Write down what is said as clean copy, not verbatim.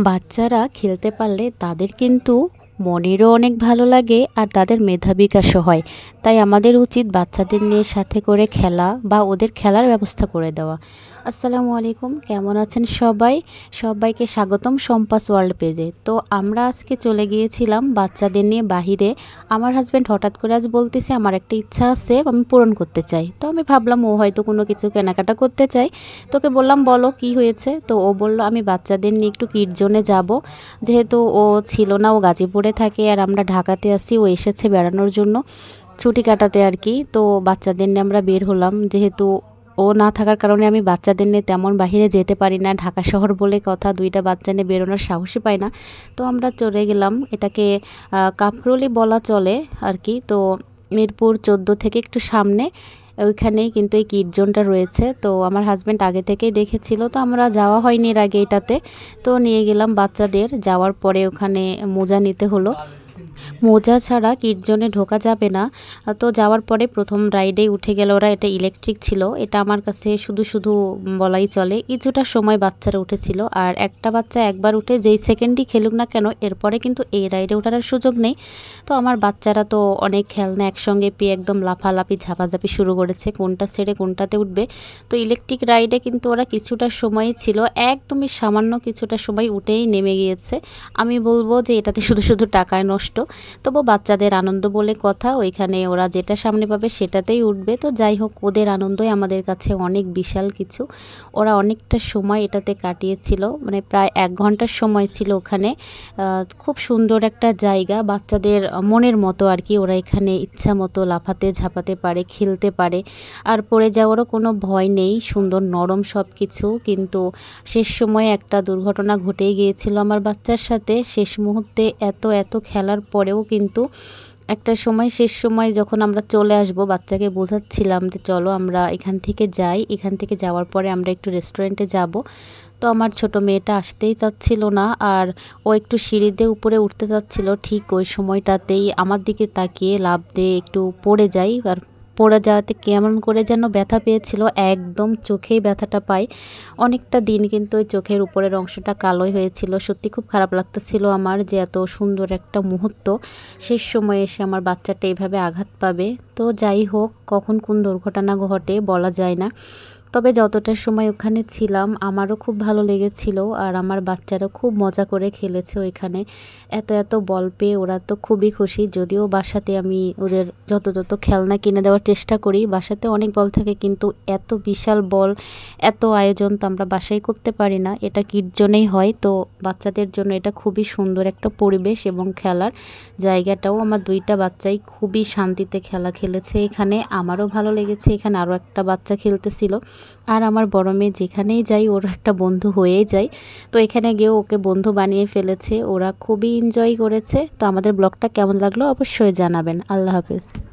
বাচ্চারা খেলতে পারলে তাদের কিন্তু মনেরও অনেক ভালো লাগে আর তাদের মেধা বিকাশও হয়। তাই আমাদের উচিত বাচ্চাদের নিয়ে সাথে করে খেলা বা ওদের খেলার ব্যবস্থা করে দেওয়া। আসসালামু আলাইকুম, কেমন আছেন সবাই? সবাইকে স্বাগতম সম্পাস ওয়ার্ল্ড পেজে। তো আমরা আজকে চলে গিয়েছিলাম বাচ্চাদের নিয়ে বাহিরে। আমার হাজব্যান্ড হঠাৎ করে আজ বলতেছে আমার একটা ইচ্ছা আছে, আমি পূরণ করতে চাই। তো আমি ভাবলাম ও হয়তো কোনো কিছু কেনাকাটা করতে চাই। তোকে বললাম বলো কি হয়েছে। তো ও বলল আমি বাচ্চাদের নিয়ে একটু কিড জোনে যাব, যেহেতু ও ছিল না, ও গাজীপুরে থাকে আর আমরা ঢাকাতে আসি। ও এসেছে বেড়ানোর জন্য, ছুটি কাটাতে আর কি। তো বাচ্চাদের নিয়ে আমরা বের হলাম, যেহেতু ও না থাকার কারণে আমি বাচ্চাদের নিয়ে তেমন বাহিরে যেতে পারি না। ঢাকা শহর বলে কথা, দুইটা বাচ্চা নিয়ে বেরোনোর সাহসই পাই না। তো আমরা চলে গেলাম, এটাকে কাফরুলি বলা চলে আর কি। তো মিরপুর 14 থেকে একটু সামনে ওইখানেই কিন্তু এই কিড জোনটা রয়েছে। তো আমার হাজব্যান্ড আগে থেকেই দেখেছিল, তো আমরা যাওয়া হয়নি এর আগে এটাতে। তো নিয়ে গেলাম বাচ্চাদের। যাওয়ার পরে ওখানে মোজা নিতে হলো, মোজা ছাড়া কিড জোনে ঢোকা যাবে না। তো যাওয়ার পরে প্রথম রাইডেই উঠে গেল ওরা। এটা ইলেকট্রিক ছিল, এটা আমার কাছে শুধু শুধু বলাই চলে। কিছুটা সময় বাচ্চারা উঠেছিল, আর একটা বাচ্চা একবার উঠে যেই সেকেন্ডই খেলুক না কেন এরপরে কিন্তু এই রাইডে ওঠার আর সুযোগ নেই। তো আমার বাচ্চারা তো অনেক খেলনা একসঙ্গে পেয়ে একদম লাফালাফি ঝাপাঝাপি শুরু করেছে, কোনটা ছেড়ে কোনটাতে উঠবে। তো ইলেকট্রিক রাইডে কিন্তু ওরা কিছুটা সময়ই ছিল, একদমই সামান্য কিছুটা সময় উঠেই নেমে গিয়েছে। আমি বলবো যে এটাতে শুধু শুধু টাকায় নষ্ট। তবু বাচ্চাদের আনন্দ বলে কথা, ওইখানে ওরা যেটা সামনে পাবে সেটাতেই উঠবে। তো যাই হোক, ওদের আনন্দই আমাদের কাছে অনেক বিশাল কিছু। ওরা অনেকটা সময় এটাতে কাটিয়েছিল, মানে প্রায় 1 ঘন্টার সময় ছিল ওখানে। খুব সুন্দর একটা জায়গা, বাচ্চাদের মনের মতো আর কি। ওরা এখানে ইচ্ছা মতো লাফাতে ঝাপাতে পারে, খেলতে পারে, আর পড়ে যাওয়ারও কোনো ভয় নেই। সুন্দর নরম সব কিছু। কিন্তু শেষ সময়ে একটা দুর্ঘটনা ঘটেই গিয়েছিল আমার বাচ্চার সাথে। শেষ মুহূর্তে এত খেলার পরেও কিন্তু একটা সময়, শেষ সময় যখন আমরা চলে আসব, বাচ্চাকে বোঝাচ্ছিলাম যে চলো আমরা এখান থেকে যাই, এখান থেকে যাওয়ার পরে আমরা একটু রেস্টুরেন্টে যাব। তো আমার ছোট মেয়েটা আসতেই চাচ্ছিল না, আর ও একটু সিঁড়ি দিয়ে উপরে উঠতে চাচ্ছিল। ঠিক ওই সময়টাতেই আমার দিকে তাকিয়ে লাফ দিয়ে একটু পড়ে যাই, আর পড়ে যাওয়াতে কেমন করে যেন ব্যথা পেয়েছিল, একদম চোখেই ব্যথাটা পাই। অনেকটা দিন কিন্তু ওই চোখের উপরের অংশটা কালোই হয়েছিল। সত্যি খুব খারাপ লাগতেছিল আমার, যে এত সুন্দর একটা মুহূর্ত শেষ সময়ে এসে আমার বাচ্চাটা এইভাবে আঘাত পাবে। তো যাই হোক, কখন কোন দুর্ঘটনা ঘটে বলা যায় না। তবে যতটা সময় ওখানে ছিলাম আমারও খুব ভালো লেগেছিল, আর আমার বাচ্চারা খুব মজা করে খেলেছে ওইখানে। এত বল পেয়ে ওরা তো খুবই খুশি। যদিও বাসাতে আমি ওদের যত খেলনা কিনে দেওয়ার চেষ্টা করি, বাসাতে অনেক বল থাকে, কিন্তু এত বিশাল বল, এত আয়োজন তো আমরা বাসায় করতে পারি না। এটা কিড জোনেই হয়। তো বাচ্চাদের জন্য এটা খুবই সুন্দর একটা পরিবেশ, এবং খেলার জায়গাটাও। আমার দুইটা বাচ্চাই খুবই শান্তিতে খেলা খেলেছে এখানে। আমারও ভালো লেগেছে, এখানে আরও একটা বাচ্চা খেলতেছিল। আর আমার বড় মেয়ে যেখানেই যাই ওর একটা বন্ধু হয়েই যায়। তো এখানে গিয়েও ওকে বন্ধু বানিয়ে ফেলেছে, ওরা খুবই এনজয় করেছে। তো আমাদের ব্লগটা কেমন লাগলো অবশ্যই জানাবেন। আল্লাহ হাফেজ।